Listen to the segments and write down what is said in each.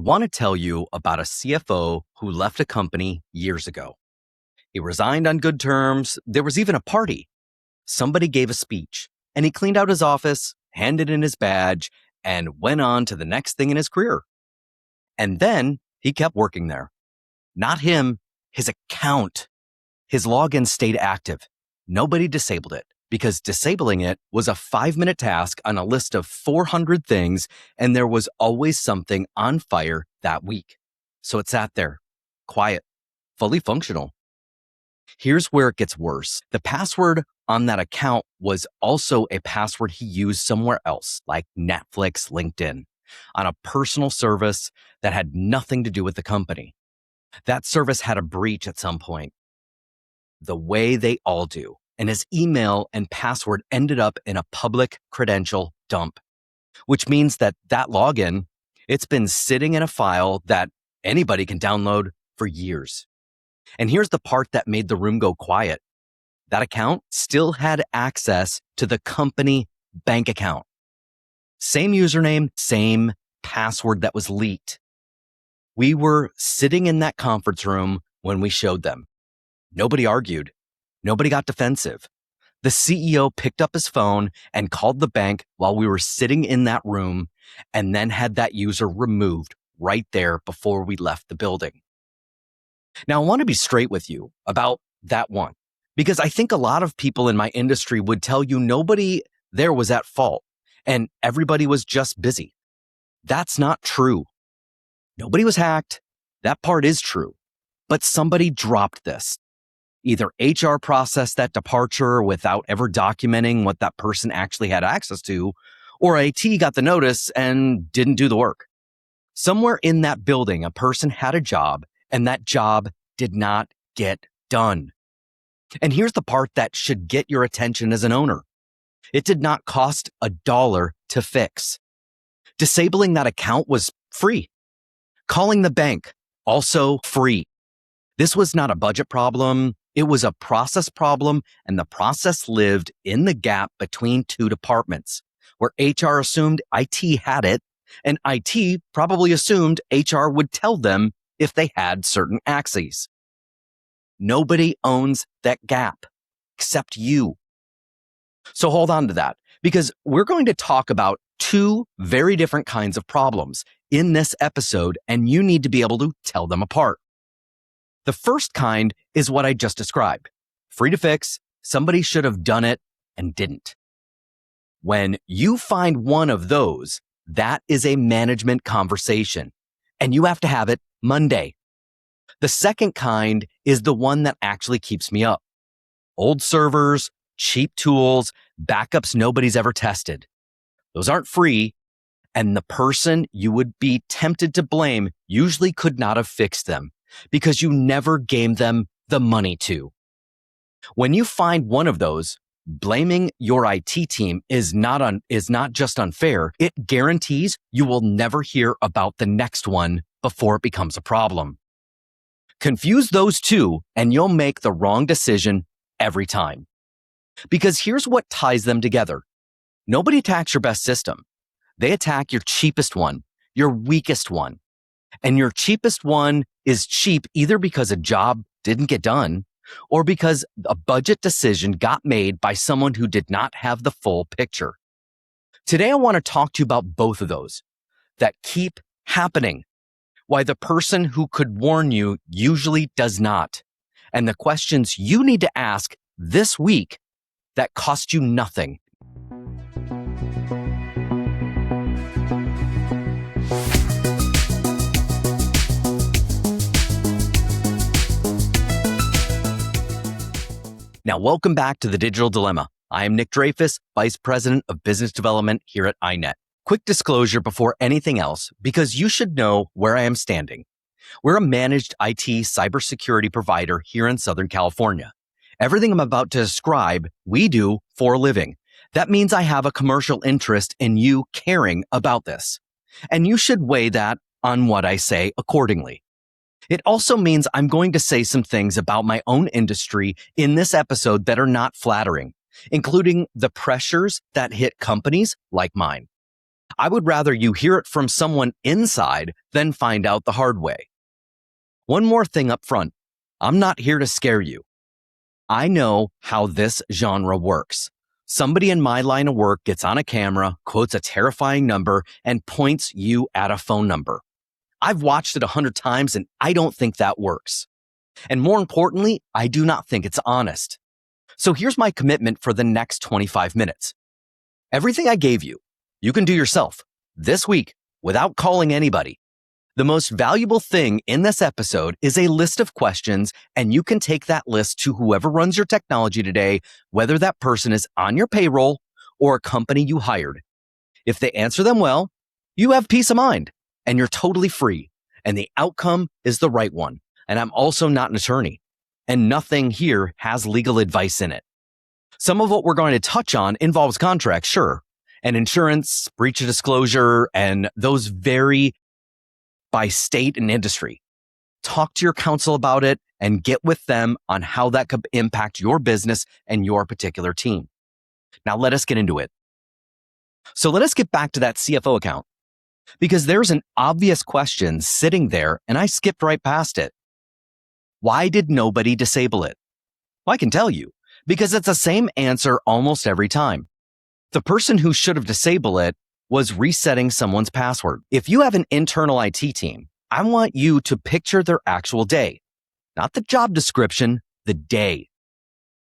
Want to tell you about a CFO who left a company years ago. He resigned on good terms. There was even a party. Somebody gave a speech, and he cleaned out his office, handed in his badge, and went on to the next thing in his career. And then he kept working there. Not him, his account. His login stayed active. Nobody disabled it because disabling it was a 5-minute task on a list of 400 things, and there was always something on fire that week. So it sat there, quiet, fully functional. Here's where it gets worse. The password on that account was also a password he used somewhere else, like Netflix, LinkedIn, on a personal service that had nothing to do with the company. That service had a breach at some point, the way they all do, and his email and password ended up in a public credential dump, which means that login, it's been sitting in a file that anybody can download for years. And here's the part that made the room go quiet. That account still had access to the company bank account. Same username, same password that was leaked. We were sitting in that conference room when we showed them. Nobody argued. Nobody got defensive. The CEO picked up his phone and called the bank while we were sitting in that room and then had that user removed right there before we left the building. Now, I want to be straight with you about that one, because I think a lot of people in my industry would tell you nobody there was at fault and everybody was just busy. That's not true. Nobody was hacked. That part is true. But somebody dropped this. Either HR processed that departure without ever documenting what that person actually had access to, or IT got the notice and didn't do the work. Somewhere in that building, a person had a job, and that job did not get done. And here's the part that should get your attention as an owner. It did not cost $1 to fix. Disabling that account was free. Calling the bank, also free. This was not a budget problem. It was a process problem, and the process lived in the gap between two departments, where HR assumed IT had it, and IT probably assumed HR would tell them if they had certain access. Nobody owns that gap except you. So hold on to that, because we're going to talk about two very different kinds of problems in this episode, and you need to be able to tell them apart. The first kind is what I just described. Free to fix, somebody should have done it and didn't. When you find one of those, that is a management conversation, and you have to have it Monday. The second kind is the one that actually keeps me up. Old servers, cheap tools, backups nobody's ever tested. Those aren't free, and the person you would be tempted to blame usually could not have fixed them, because you never gave them the money to. When you find one of those, blaming your IT team is not just unfair, it guarantees you will never hear about the next one before it becomes a problem. Confuse those two and you'll make the wrong decision every time. Because here's what ties them together. Nobody attacks your best system. They attack your cheapest one, your weakest one. And your cheapest one is cheap either because a job didn't get done or because a budget decision got made by someone who did not have the full picture. Today, I want to talk to you about both of those that keep happening, why the person who could warn you usually does not, and the questions you need to ask this week that cost you nothing. Now, welcome back to The Digital Dilemma. I am Nick Dreyfus, Vice President of Business Development here at i-NETT. Quick disclosure before anything else, because you should know where I am standing. We're a managed IT cybersecurity provider here in Southern California. Everything I'm about to describe, we do for a living. That means I have a commercial interest in you caring about this. And you should weigh that on what I say accordingly. It also means I'm going to say some things about my own industry in this episode that are not flattering, including the pressures that hit companies like mine. I would rather you hear it from someone inside than find out the hard way. One more thing up front. I'm not here to scare you. I know how this genre works. Somebody in my line of work gets on a camera, quotes a terrifying number, and points you at a phone number. I've watched it 100 times and I don't think that works. And more importantly, I do not think it's honest. So here's my commitment for the next 25 minutes. Everything I gave you, you can do yourself this week without calling anybody. The most valuable thing in this episode is a list of questions, and you can take that list to whoever runs your technology today, whether that person is on your payroll or a company you hired. If they answer them well, you have peace of mind and you're totally free, and the outcome is the right one. And I'm also not an attorney, and nothing here has legal advice in it. Some of what we're going to touch on involves contracts, sure, and insurance, breach of disclosure, and those vary by state and industry. Talk to your counsel about it and get with them on how that could impact your business and your particular team. Now let us get into it. So let us get back to that CFO account, because there's an obvious question sitting there and I skipped right past it. Why did nobody disable it? Well, I can tell you, because it's the same answer almost every time. The person who should have disabled it was resetting someone's password. If you have an internal IT team, I want you to picture their actual day, not the job description, the day.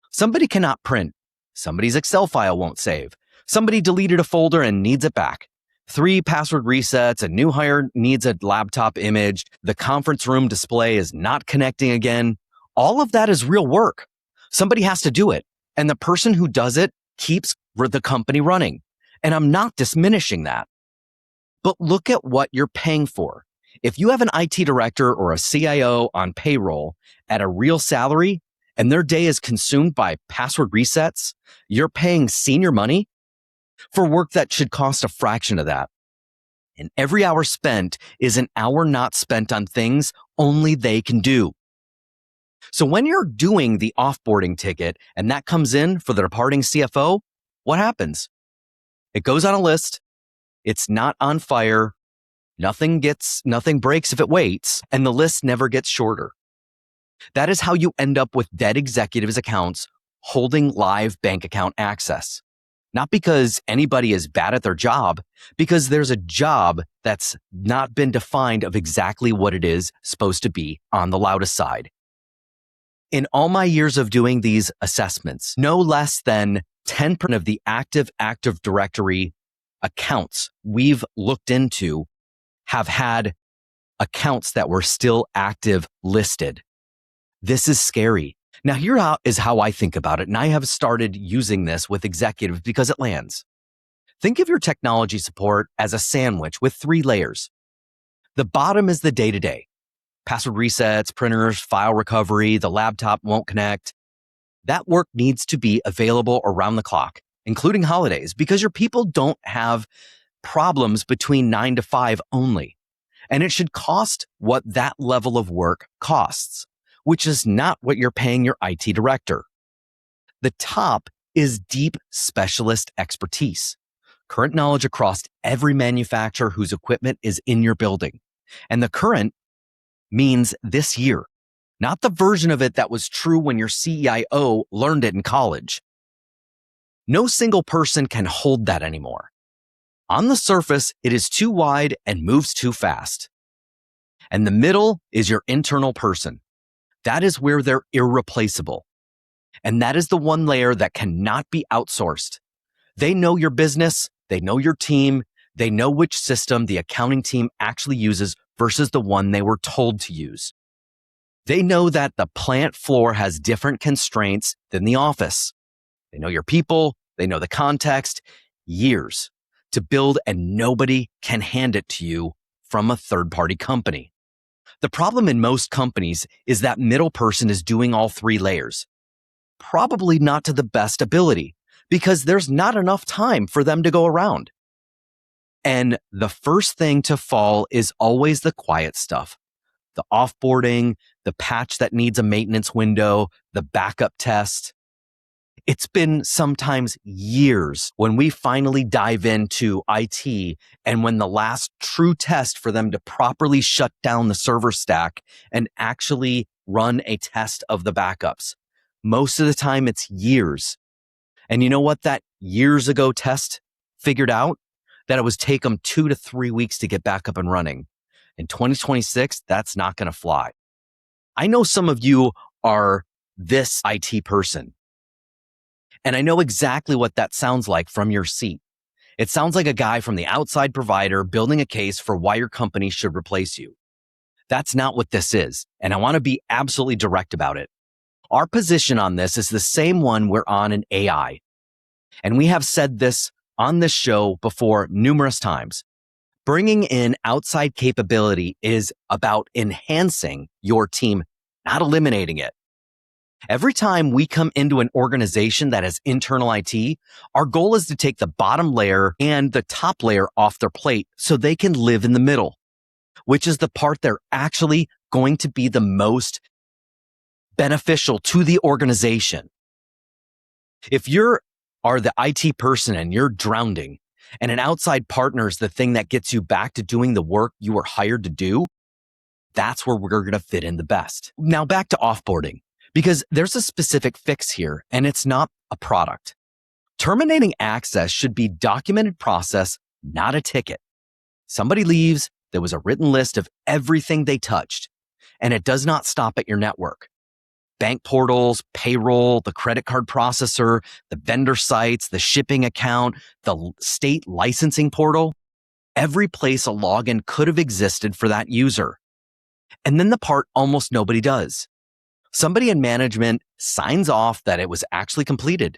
Somebody cannot print. Somebody's Excel file won't save. Somebody deleted a folder and needs it back. 3 password resets, a new hire needs a laptop image, the conference room display is not connecting again. All of that is real work. Somebody has to do it, and the person who does it keeps the company running. And I'm not diminishing that. But look at what you're paying for. If you have an IT director or a CIO on payroll at a real salary and their day is consumed by password resets, you're paying senior money for work that should cost a fraction of that. And every hour spent is an hour not spent on things only they can do. So when you're doing the offboarding ticket and that comes in for the departing CFO, what happens? It goes on a list. It's not on fire. Nothing breaks if it waits, and the list never gets shorter. That is how you end up with dead executives' accounts holding live bank account access. Not because anybody is bad at their job, because there's a job that's not been defined of exactly what it is supposed to be on the loudest side. In all my years of doing these assessments, no less than 10% of the Active Directory accounts we've looked into have had accounts that were still active listed. This is scary. Now, here is how I think about it, and I have started using this with executives because it lands. Think of your technology support as a sandwich with 3 layers. The bottom is the day-to-day. Password resets, printers, file recovery, the laptop won't connect. That work needs to be available around the clock, including holidays, because your people don't have problems between 9 to 5 only. And it should cost what that level of work costs, which is not what you're paying your IT director. The top is deep specialist expertise, current knowledge across every manufacturer whose equipment is in your building. And the current means this year, not the version of it that was true when your CIO learned it in college. No single person can hold that anymore. On the surface, it is too wide and moves too fast. And the middle is your internal person. That is where they're irreplaceable. And that is the one layer that cannot be outsourced. They know your business, they know your team, they know which system the accounting team actually uses versus the one they were told to use. They know that the plant floor has different constraints than the office. They know your people, they know the context, years to build, and nobody can hand it to you from a third-party company. The problem in most companies is that middle person is doing all 3 layers. Probably not to the best ability, because there's not enough time for them to go around. And the first thing to fall is always the quiet stuff. The offboarding, the patch that needs a maintenance window, the backup test. It's been sometimes years when we finally dive into IT and when the last true test for them to properly shut down the server stack and actually run a test of the backups. Most of the time, it's years. And you know what that years ago test figured out? That it was take them 2 to 3 weeks to get back up and running. In 2026, that's not going to fly. I know some of you are this IT person. And I know exactly what that sounds like from your seat. It sounds like a guy from the outside provider building a case for why your company should replace you. That's not what this is. And I want to be absolutely direct about it. Our position on this is the same one we're on in AI. And we have said this on this show before numerous times. Bringing in outside capability is about enhancing your team, not eliminating it. Every time we come into an organization that has internal IT, our goal is to take the bottom layer and the top layer off their plate so they can live in the middle, which is the part they're actually going to be the most beneficial to the organization. If you are the IT person and you're drowning and an outside partner is the thing that gets you back to doing the work you were hired to do, that's where we're going to fit in the best. Now back to offboarding, because there's a specific fix here and it's not a product. Terminating access should be documented process, not a ticket. Somebody leaves, there was a written list of everything they touched, and it does not stop at your network. Bank portals, payroll, the credit card processor, the vendor sites, the shipping account, the state licensing portal, every place a login could have existed for that user. And then the part almost nobody does. Somebody in management signs off that it was actually completed.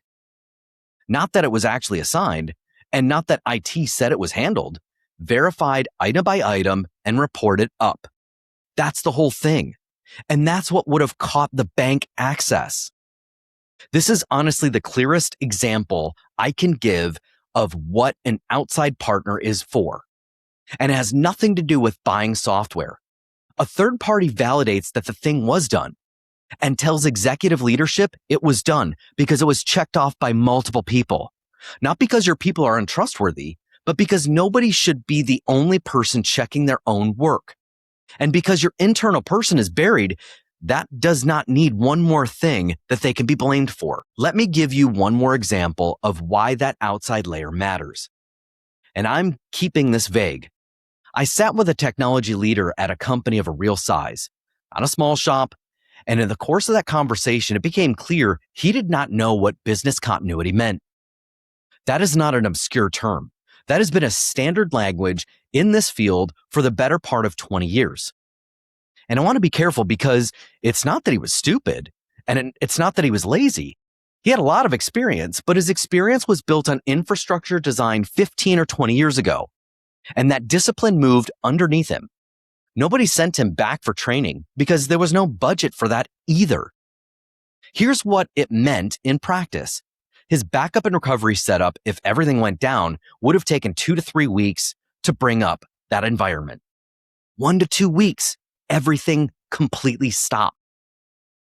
Not that it was actually assigned, and not that IT said it was handled, verified item by item and reported up. That's the whole thing. And that's what would have caught the bank access. This is honestly the clearest example I can give of what an outside partner is for. And it has nothing to do with buying software. A third party validates that the thing was done and tells executive leadership it was done because it was checked off by multiple people. Not because your people are untrustworthy, but because nobody should be the only person checking their own work. And because your internal person is buried, that does not need one more thing that they can be blamed for. Let me give you one more example of why that outside layer matters. And I'm keeping this vague. I sat with a technology leader at a company of a real size, not a small shop, and in the course of that conversation, it became clear he did not know what business continuity meant. That is not an obscure term. That has been a standard language in this field for the better part of 20 years. And I want to be careful because it's not that he was stupid and it's not that he was lazy. He had a lot of experience, but his experience was built on infrastructure designed 15 or 20 years ago. And that discipline moved underneath him. Nobody sent him back for training because there was no budget for that either. Here's what it meant in practice. His backup and recovery setup, if everything went down, would have taken 2 to 3 weeks to bring up that environment. 1 to 2 weeks, everything completely stopped.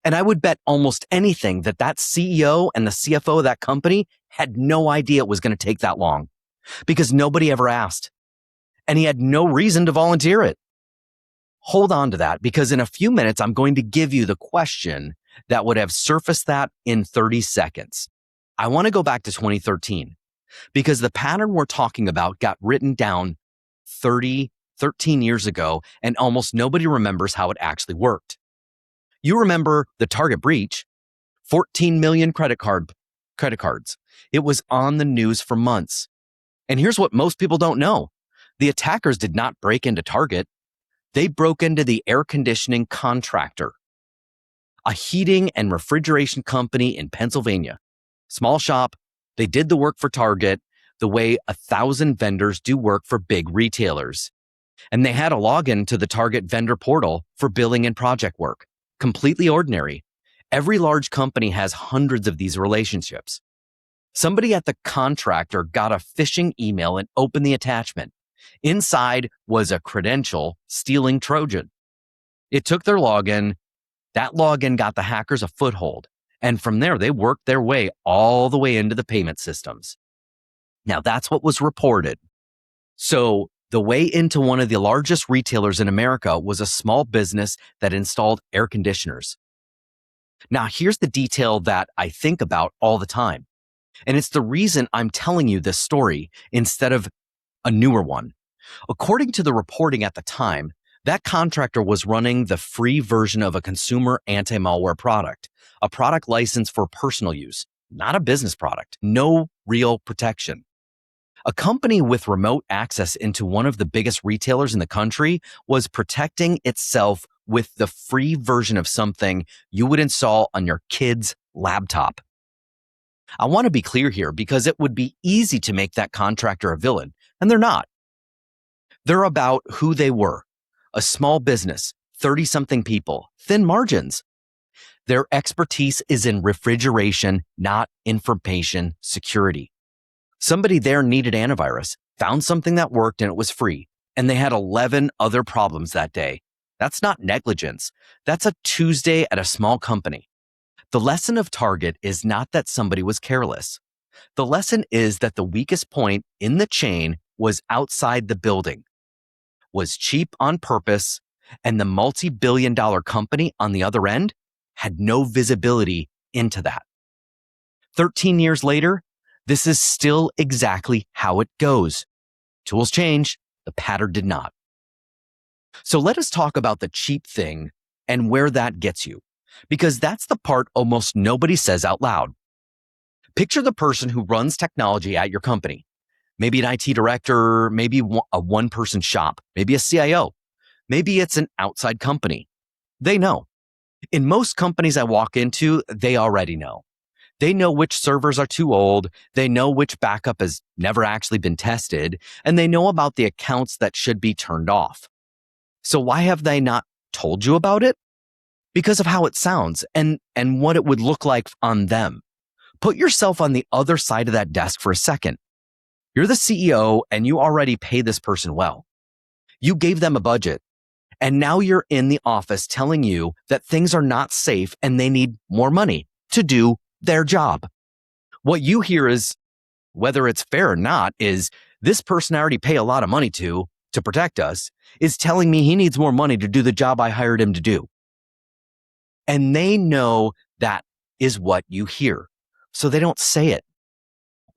And I would bet almost anything that that CEO and the CFO of that company had no idea it was going to take that long because nobody ever asked. And he had no reason to volunteer it. Hold on to that because in a few minutes, I'm going to give you the question that would have surfaced that in 30 seconds. I want to go back to 2013 because the pattern we're talking about got written down 13 years ago and almost nobody remembers how it actually worked. You remember the Target breach, 14 million credit cards. It was on the news for months. And here's what most people don't know. The attackers did not break into Target. They broke into the air conditioning contractor, a heating and refrigeration company in Pennsylvania. Small shop, they did the work for Target the way 1,000 vendors do work for big retailers. And they had a login to the Target vendor portal for billing and project work. Completely ordinary. Every large company has hundreds of these relationships. Somebody at the contractor got a phishing email and opened the attachment. Inside was a credential stealing Trojan. It took their login. That login got the hackers a foothold. And from there, they worked their way all the way into the payment systems. Now, that's what was reported. So the way into one of the largest retailers in America was a small business that installed air conditioners. Now, here's the detail that I think about all the time. And it's the reason I'm telling you this story instead of a newer one. According to the reporting at the time, that contractor was running the free version of a consumer anti-malware product, a product licensed for personal use, not a business product, no real protection. A company with remote access into one of the biggest retailers in the country was protecting itself with the free version of something you would install on your kid's laptop. I want to be clear here because it would be easy to make that contractor a villain, and they're not. They're about who they were, a small business, 30-something people, thin margins. Their expertise is in refrigeration, not information security. Somebody there needed antivirus, found something that worked and it was free, and they had 11 other problems that day. That's not negligence. That's a Tuesday at a small company. The lesson of Target is not that somebody was careless. The lesson is that the weakest point in the chain was outside the building, was cheap on purpose, and the multi-billion-dollar company on the other end had no visibility into that. 13 years later, this is still exactly how it goes. Tools change, the pattern did not. So let us talk about the cheap thing and where that gets you, because that's the part almost nobody says out loud. Picture the person who runs technology at your company. Maybe an IT director, maybe a one-person shop, maybe a CIO. Maybe it's an outside company. They know. In most companies I walk into, they already know. They know which servers are too old, they know which backup has never actually been tested, and they know about the accounts that should be turned off. So why have they not told you about it? Because of how it sounds and what it would look like on them. Put yourself on the other side of that desk for a second. You're the CEO and you already pay this person well. You gave them a budget, and now you're in the office telling you that things are not safe and they need more money to do their job. What you hear is, whether it's fair or not, is this person I already pay a lot of money to protect us is telling me he needs more money to do the job I hired him to do. And they know that is what you hear. So they don't say it.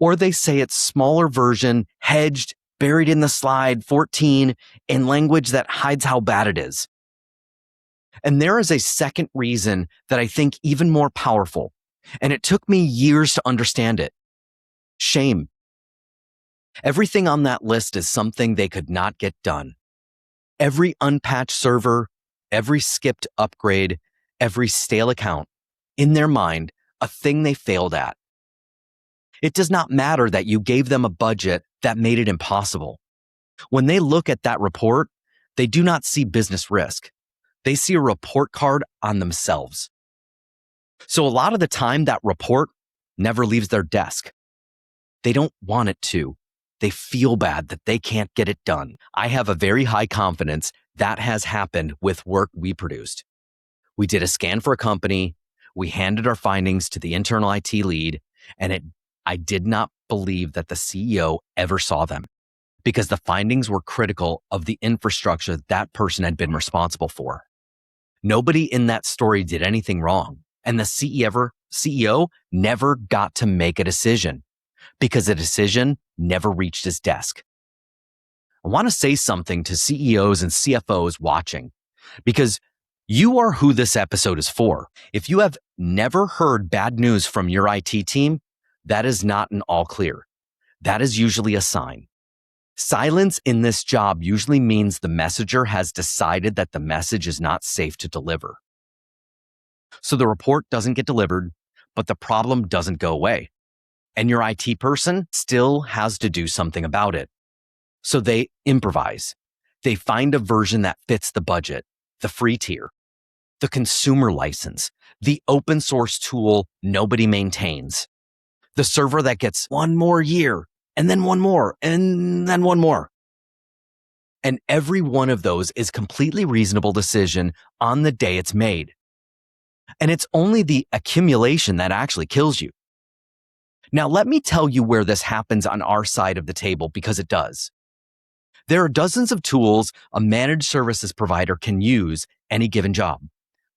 Or they say it's smaller version, hedged, buried in the slide 14 in language that hides how bad it is. And there is a second reason that I think even more powerful. And it took me years to understand it. Shame. Everything on that list is something they could not get done. Every unpatched server, every skipped upgrade, every stale account, in their mind, a thing they failed at. It does not matter that you gave them a budget that made it impossible. When they look at that report, they do not see business risk. They see a report card on themselves. So a lot of the time, that report never leaves their desk. They don't want it to. They feel bad that they can't get it done. I have a very high confidence that has happened with work we produced. We did a scan for a company. We handed our findings to the internal IT lead, and I did not believe that the CEO ever saw them because the findings were critical of the infrastructure that person had been responsible for. Nobody in that story did anything wrong, and the CEO never got to make a decision because the decision never reached his desk. I want to say something to CEOs and CFOs watching because you are who this episode is for. If you have never heard bad news from your IT team, that is not an all clear. That is usually a sign. Silence in this job usually means the messenger has decided that the message is not safe to deliver. So the report doesn't get delivered, but the problem doesn't go away. And your IT person still has to do something about it. So they improvise. They find a version that fits the budget, the free tier, the consumer license, the open source tool nobody maintains, the server that gets one more year, and then one more, and then one more. And every one of those is completely reasonable decision on the day it's made. And it's only the accumulation that actually kills you. Now, let me tell you where this happens on our side of the table, because it does. There are dozens of tools a managed services provider can use any given job.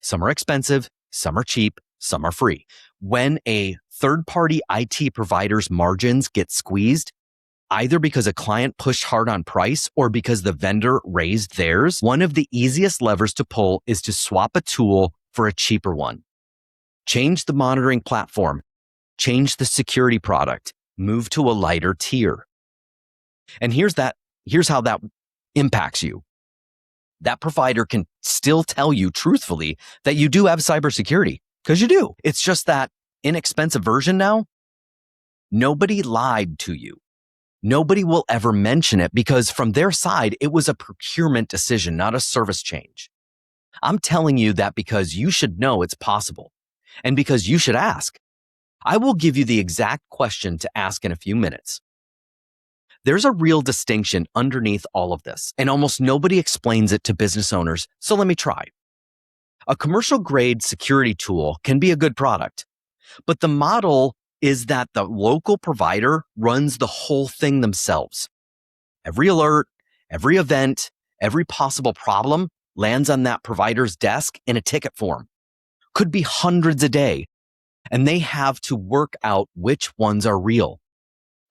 Some are expensive, some are cheap, some are free. When a third-party IT provider's margins get squeezed, either because a client pushed hard on price or because the vendor raised theirs, one of the easiest levers to pull is to swap a tool for a cheaper one. Change the monitoring platform, change the security product, move to a lighter tier. And here's how that impacts you. That provider can still tell you truthfully that you do have cybersecurity, because you do. It's just that inexpensive version now. Nobody lied to you. Nobody will ever mention it, because from their side, it was a procurement decision, not a service change. I'm telling you that because you should know it's possible, and because you should ask. I will give you the exact question to ask in a few minutes. There's a real distinction underneath all of this, and almost nobody explains it to business owners, so let me try. A commercial-grade security tool can be a good product, but the model is that the local provider runs the whole thing themselves. Every alert, every event, every possible problem lands on that provider's desk in a ticket form. Could be hundreds a day, and they have to work out which ones are real.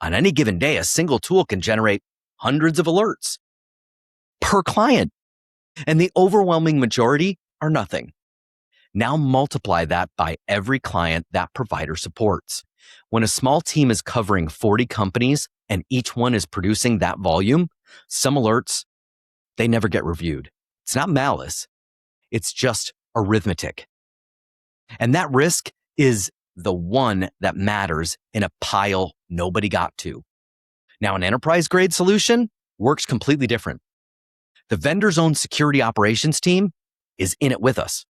On any given day, a single tool can generate hundreds of alerts per client, and the overwhelming majority are nothing. Now multiply that by every client that provider supports. When a small team is covering 40 companies and each one is producing that volume, some alerts, they never get reviewed. It's not malice. It's just arithmetic. And that risk is the one that matters in a pile nobody got to. Now, an enterprise-grade solution works completely different. The vendor's own security operations team is in it with us,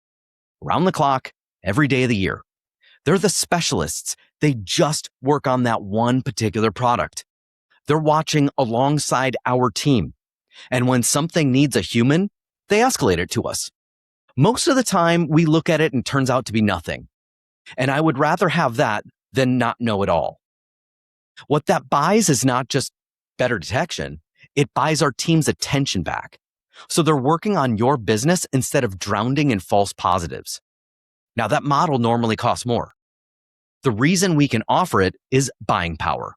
around the clock, every day of the year. They're the specialists. They just work on that one particular product. They're watching alongside our team. And when something needs a human, they escalate it to us. Most of the time, we look at it and it turns out to be nothing. And I would rather have that than not know it all. What that buys is not just better detection, it buys our team's attention back. So they're working on your business instead of drowning in false positives. Now, that model normally costs more. The reason we can offer it is buying power.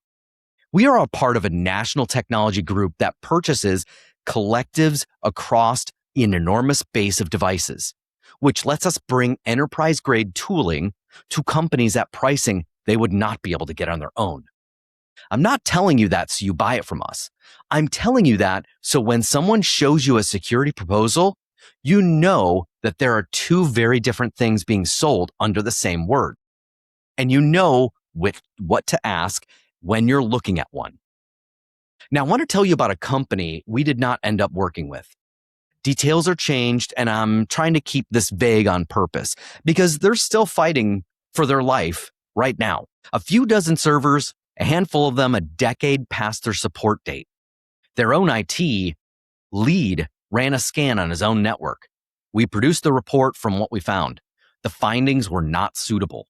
We are a part of a national technology group that purchases collectives across an enormous base of devices, which lets us bring enterprise-grade tooling to companies at pricing they would not be able to get on their own. I'm not telling you that so you buy it from us. I'm telling you that so when someone shows you a security proposal, you know that there are two very different things being sold under the same word. And you know what to ask when you're looking at one. Now, I want to tell you about a company we did not end up working with. Details are changed, and I'm trying to keep this vague on purpose because they're still fighting for their life right now. A few dozen servers, a handful of them a decade past their support date. Their own IT lead ran a scan on his own network. We produced the report from what we found. The findings were not suitable.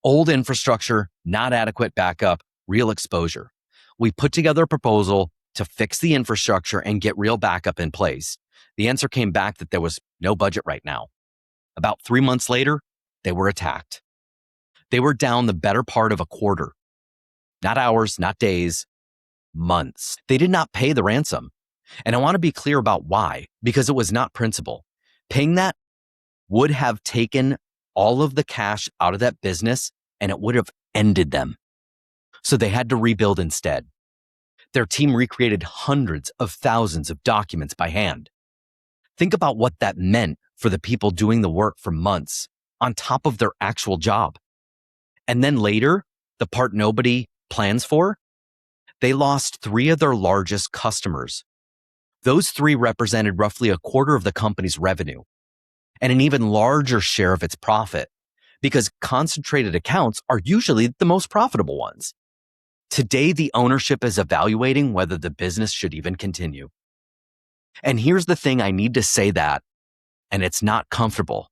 Old infrastructure, not adequate backup, real exposure. We put together a proposal to fix the infrastructure and get real backup in place. The answer came back that there was no budget right now. About 3 months later, they were attacked. They were down the better part of a quarter. Not hours, not days, months. They did not pay the ransom. And I want to be clear about why, because it was not principal. Paying that would have taken all of the cash out of that business and it would have ended them. So they had to rebuild instead. Their team recreated hundreds of thousands of documents by hand. Think about what that meant for the people doing the work for months on top of their actual job. And then later, the part nobody plans for, they lost 3 of their largest customers. Those 3 represented roughly a quarter of the company's revenue and an even larger share of its profit because concentrated accounts are usually the most profitable ones. Today, the ownership is evaluating whether the business should even continue. And here's the thing, I need to say that, and it's not comfortable.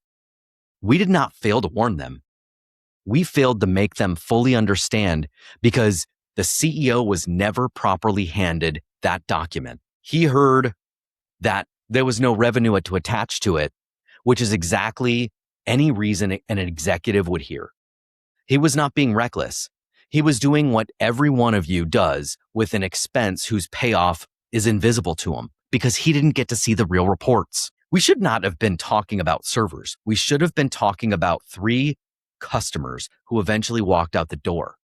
We did not fail to warn them. We failed to make them fully understand because the CEO was never properly handed that document. He heard that there was no revenue to attach to it, which is exactly any reason an executive would hear. He was not being reckless. He was doing what every one of you does with an expense whose payoff is invisible to him because he didn't get to see the real reports. We should not have been talking about servers. We should have been talking about 3 customers who eventually walked out the door.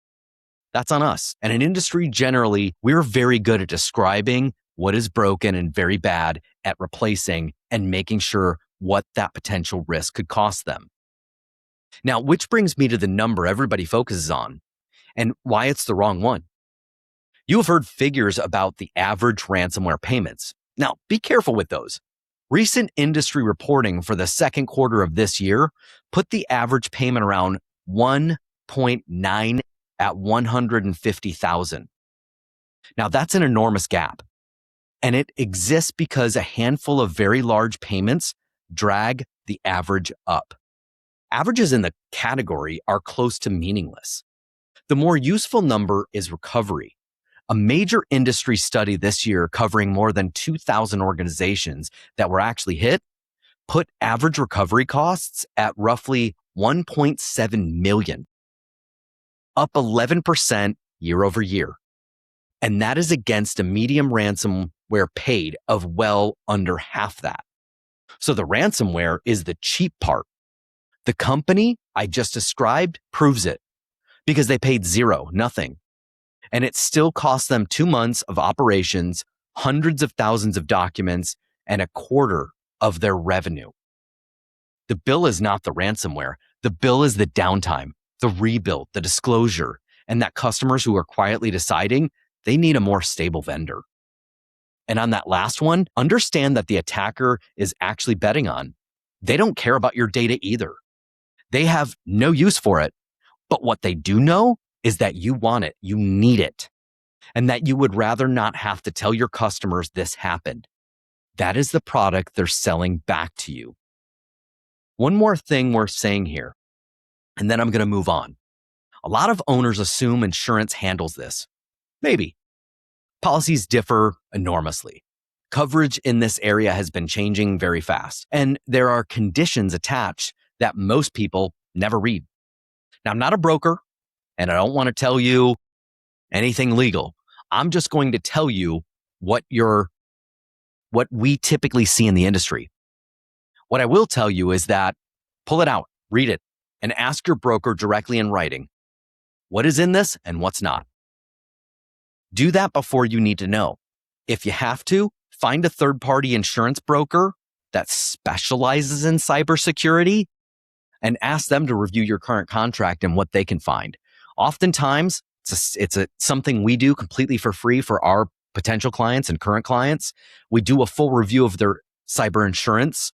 That's on us. And in industry generally, we're very good at describing what is broken and very bad at replacing and making sure what that potential risk could cost them. Now, which brings me to the number everybody focuses on and why it's the wrong one. You have heard figures about the average ransomware payments. Now, be careful with those. Recent industry reporting for the second quarter of this year put the average payment around 1.9 at $150,000. Now, that's an enormous gap. And it exists because a handful of very large payments drag the average up. Averages in the category are close to meaningless. The more useful number is recovery. A major industry study this year covering more than 2,000 organizations that were actually hit put average recovery costs at roughly $1.7 million, up 11% year over year. And that is against a medium ransomware paid of well under half that. So the ransomware is the cheap part. The company I just described proves it because they paid zero, nothing. And it still cost them 2 months of operations, hundreds of thousands of documents, and a quarter of their revenue. The bill is not the ransomware. The bill is the downtime, the rebuild, the disclosure, and that customers who are quietly deciding they need a more stable vendor. And on that last one, understand that the attacker is actually betting on. They don't care about your data either. They have no use for it. But what they do know is that you want it, you need it, and that you would rather not have to tell your customers this happened. That is the product they're selling back to you. One more thing worth saying here, and then I'm going to move on. A lot of owners assume insurance handles this. Maybe. Policies differ enormously. Coverage in this area has been changing very fast, and there are conditions attached that most people never read. Now, I'm not a broker, and I don't want to tell you anything legal. I'm just going to tell you what we typically see in the industry. What I will tell you is that pull it out, read it, and ask your broker directly in writing what is in this and what's not. Do that before you need to know. If you have to, find a third-party insurance broker that specializes in cybersecurity and ask them to review your current contract and what they can find. Oftentimes, it's something we do completely for free for our potential clients and current clients. We do a full review of their cyber insurance.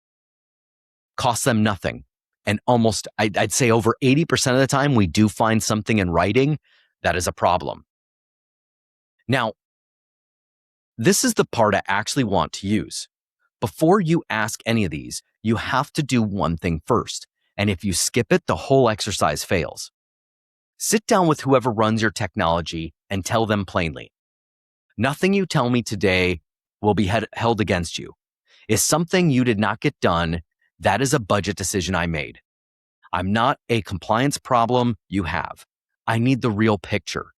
Costs them nothing. And almost, I'd say over 80% of the time, we do find something in writing that is a problem. Now, this is the part I actually want to use. Before you ask any of these, you have to do one thing first. And if you skip it, the whole exercise fails. Sit down with whoever runs your technology and tell them plainly, nothing you tell me today will be held against you. Is something you did not get done, that is a budget decision I made. I'm not a compliance problem you have. I need the real picture.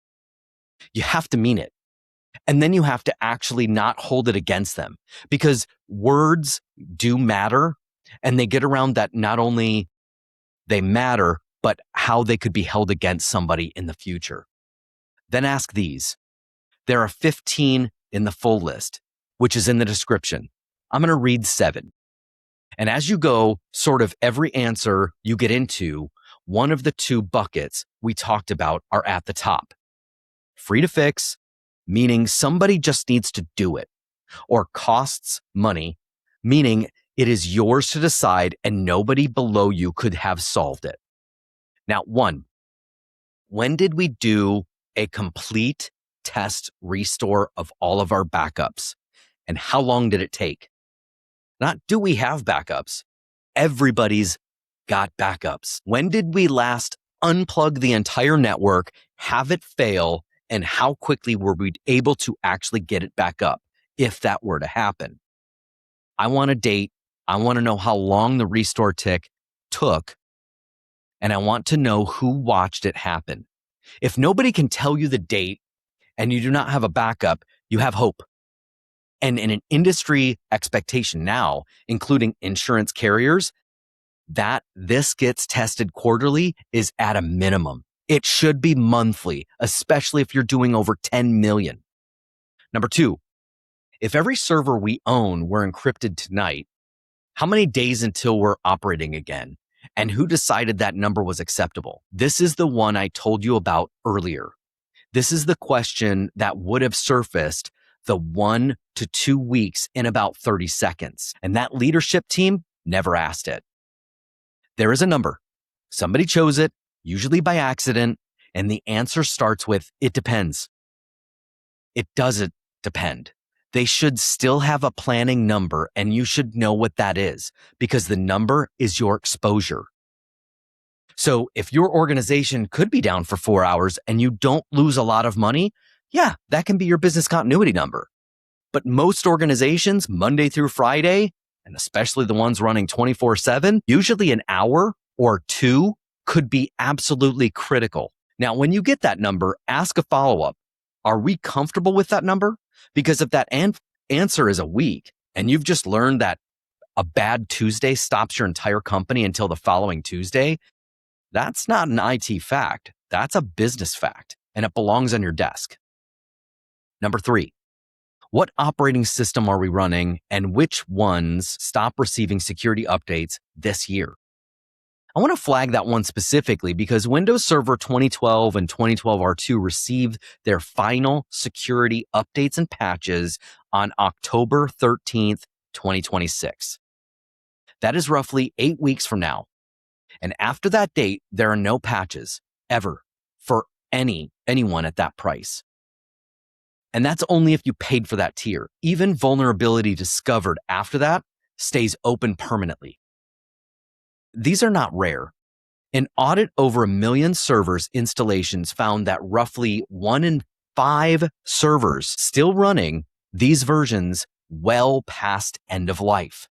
You have to mean it. And then you have to actually not hold it against them because words do matter and they get around that not only they matter, but how they could be held against somebody in the future. Then ask these. There are 15 in the full list, which is in the description. I'm going to read 7. And as you go, sort of every answer you get into, one of the 2 buckets we talked about are at the top. Free to fix, meaning somebody just needs to do it, or costs money, meaning it is yours to decide and nobody below you could have solved it. Now, 1, when did we do a complete test restore of all of our backups? And how long did it take? Not do we have backups? Everybody's got backups? When did we last unplug the entire network, have it fail, and how quickly were we able to actually get it back up if that were to happen? I want a date. I want to know how long the restore took, and I want to know who watched it happen. If nobody can tell you the date and you do not have a backup, you have hope. And in an industry expectation now, including insurance carriers, that this gets tested quarterly is at a minimum. It should be monthly, especially if you're doing over 10 million. Number 2, if every server we own were encrypted tonight, how many days until we're operating again? And who decided that number was acceptable? This is the one I told you about earlier. This is the question that would have surfaced the 1 to 2 weeks in about 30 seconds. And that leadership team never asked it. There is a number. Somebody chose it, usually by accident, and the answer starts with, it depends. It doesn't depend. They should still have a planning number, and you should know what that is because the number is your exposure. So if your organization could be down for 4 hours and you don't lose a lot of money, yeah, that can be your business continuity number. But most organizations, Monday through Friday, and especially the ones running 24/7, usually an hour or 2 could be absolutely critical. Now, when you get that number, ask a follow-up. Are we comfortable with that number? Because if that answer is a week and you've just learned that a bad Tuesday stops your entire company until the following Tuesday, that's not an IT fact. That's a business fact, and it belongs on your desk. Number 3, what operating system are we running and which ones stop receiving security updates this year? I want to flag that one specifically because Windows Server 2012 and 2012 R2 received their final security updates and patches on October 13th, 2026. That is roughly 8 weeks from now. And after that date, there are no patches ever for anyone at that price. And that's only if you paid for that tier. Even vulnerability discovered after that stays open permanently. These are not rare. An audit over 1 million servers installations found that roughly 1 in 5 servers still running these versions well past end of life.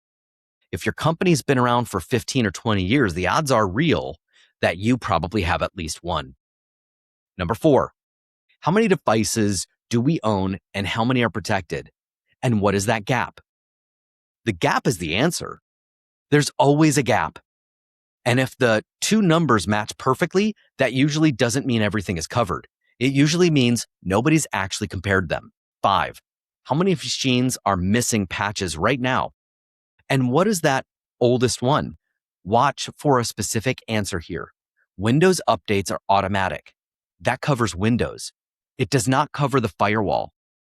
If your company's been around for 15 or 20 years, the odds are real that you probably have at least one. Number 4, how many devices do we own and how many are protected? And what is that gap? The gap is the answer. There's always a gap. And if the 2 numbers match perfectly, that usually doesn't mean everything is covered. It usually means nobody's actually compared them. 5, how many machines are missing patches right now? And what is that oldest one? Watch for a specific answer here. Windows updates are automatic. That covers Windows. It does not cover the firewall,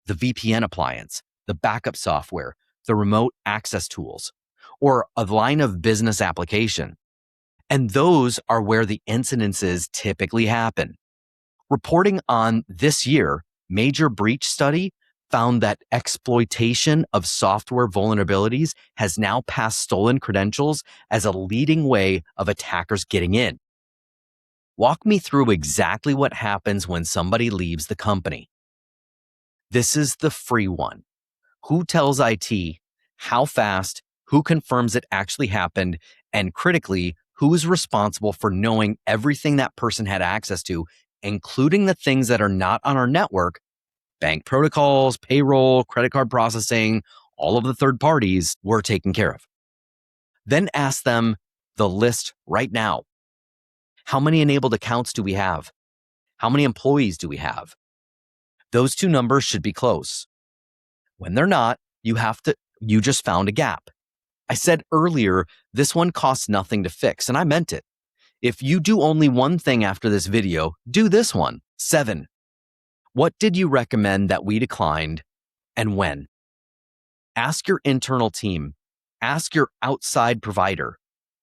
the VPN appliance, the backup software, the remote access tools, or a line of business application. And those are where the incidences typically happen. Reporting on this year, major breach study found that exploitation of software vulnerabilities has now passed stolen credentials as a leading way of attackers getting in. Walk me through exactly what happens when somebody leaves the company. This is the free one. Who tells IT? How fast? Who confirms it actually happened? And critically, who is responsible for knowing everything that person had access to, including the things that are not on our network, bank protocols, payroll, credit card processing, all of the third parties were taken care of. Then ask them the list right now. How many enabled accounts do we have? How many employees do we have? Those 2 numbers should be close. When they're not, you just found a gap. I said earlier, this one costs nothing to fix, and I meant it. If you do only one thing after this video, do this one. 7, what did you recommend that we declined and when? Ask your internal team. Ask your outside provider.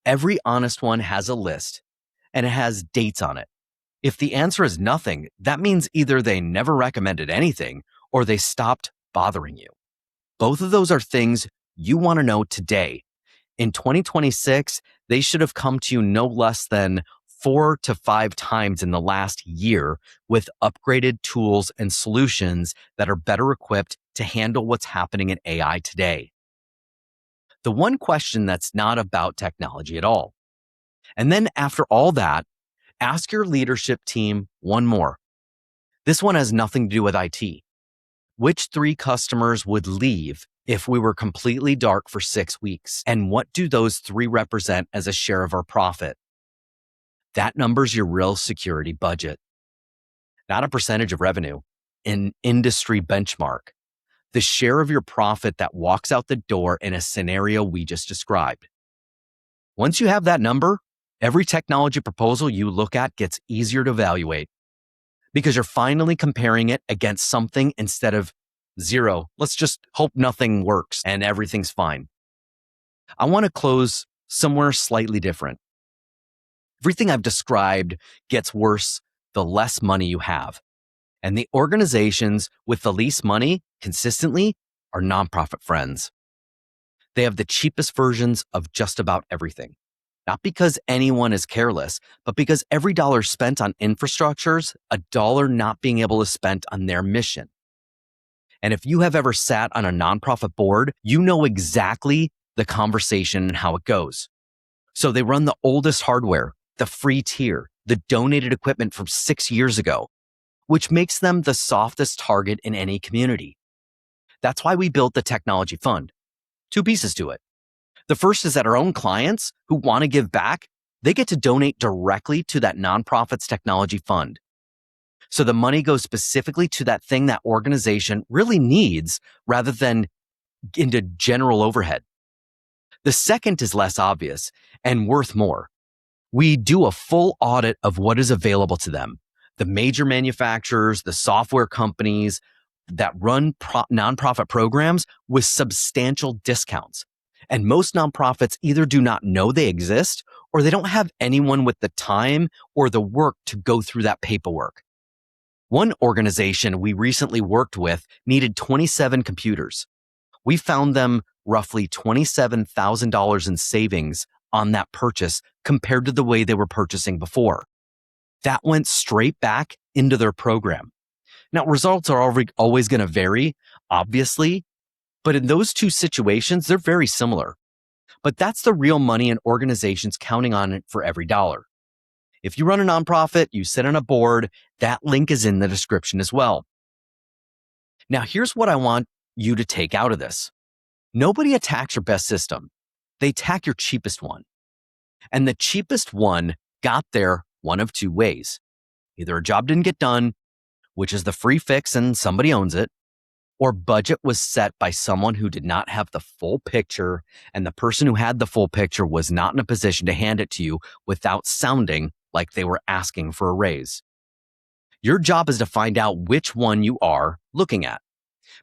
Every honest one has a list and it has dates on it. If the answer is nothing, that means either they never recommended anything or they stopped bothering you. Both of those are things you want to know today. In 2026, they should have come to you no less than 4 to 5 times in the last year with upgraded tools and solutions that are better equipped to handle what's happening in AI today. The one question that's not about technology at all. And then after all that, ask your leadership team one more. This one has nothing to do with IT. Which 3 customers would leave if we were completely dark for 6 weeks? And what do those 3 represent as a share of our profit? That number's your real security budget, not a percentage of revenue, an industry benchmark, the share of your profit that walks out the door in a scenario we just described. Once you have that number, every technology proposal you look at gets easier to evaluate because you're finally comparing it against something instead of 0. Let's just hope nothing works and everything's fine. I want to close somewhere slightly different. Everything I've described gets worse the less money you have. And the organizations with the least money consistently are nonprofit friends. They have the cheapest versions of just about everything. Not because anyone is careless, but because every dollar spent on infrastructures, a dollar not being able to spend on their mission. And if you have ever sat on a nonprofit board, you know exactly the conversation and how it goes. So they run the oldest hardware, the free tier, the donated equipment from 6 years ago, which makes them the softest target in any community. That's why we built the technology fund. 2 pieces to it. The first is that our own clients who want to give back, they get to donate directly to that nonprofit's technology fund. So the money goes specifically to that thing that organization really needs rather than into general overhead. The second is less obvious and worth more. We do a full audit of what is available to them. The major manufacturers, the software companies that run nonprofit programs with substantial discounts. And most nonprofits either do not know they exist or they don't have anyone with the time or the work to go through that paperwork. One organization we recently worked with needed 27 computers. We found them roughly $27,000 in savings on that purchase compared to the way they were purchasing before. That went straight back into their program. Now, results are always going to vary, obviously, but in those 2 situations, they're very similar. But that's the real money in organizations counting on it for every dollar. If you run a nonprofit, you sit on a board, that link is in the description as well. Now, here's what I want you to take out of this. Nobody attacks your best system. They attack your cheapest one. And the cheapest one got there one of 2 ways. Either a job didn't get done, which is the free fix and somebody owns it, or budget was set by someone who did not have the full picture, and the person who had the full picture was not in a position to hand it to you without sounding like they were asking for a raise. Your job is to find out which one you are looking at.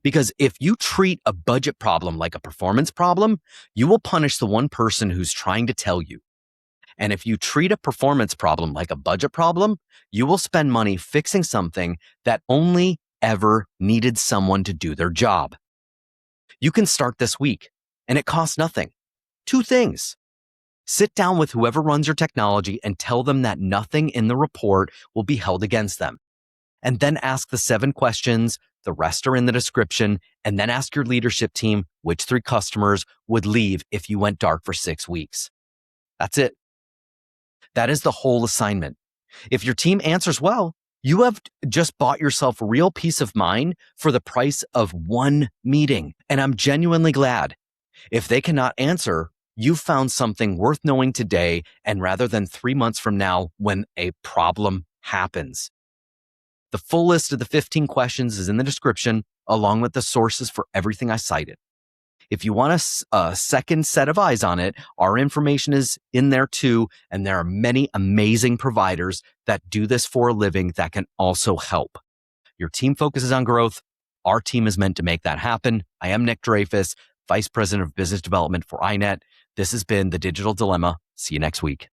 Because if you treat a budget problem like a performance problem, you will punish the one person who's trying to tell you. And if you treat a performance problem like a budget problem, you will spend money fixing something that only ever needed someone to do their job. You can start this week, and it costs nothing. 2 things. Sit down with whoever runs your technology and tell them that nothing in the report will be held against them. And then ask the 7 questions, the rest are in the description, and then ask your leadership team which 3 customers would leave if you went dark for 6 weeks. That's it. That is the whole assignment. If your team answers well, you have just bought yourself real peace of mind for the price of 1 meeting. And I'm genuinely glad. If they cannot answer, you've found something worth knowing today and rather than 3 months from now when a problem happens. The full list of the 15 questions is in the description, along with the sources for everything I cited. If you want a second set of eyes on it, our information is in there too, and there are many amazing providers that do this for a living that can also help. Your team focuses on growth. Our team is meant to make that happen. I am Nick Dreyfus, Vice President of Business Development for i-NETT. This has been The Digital Dilemma. See you next week.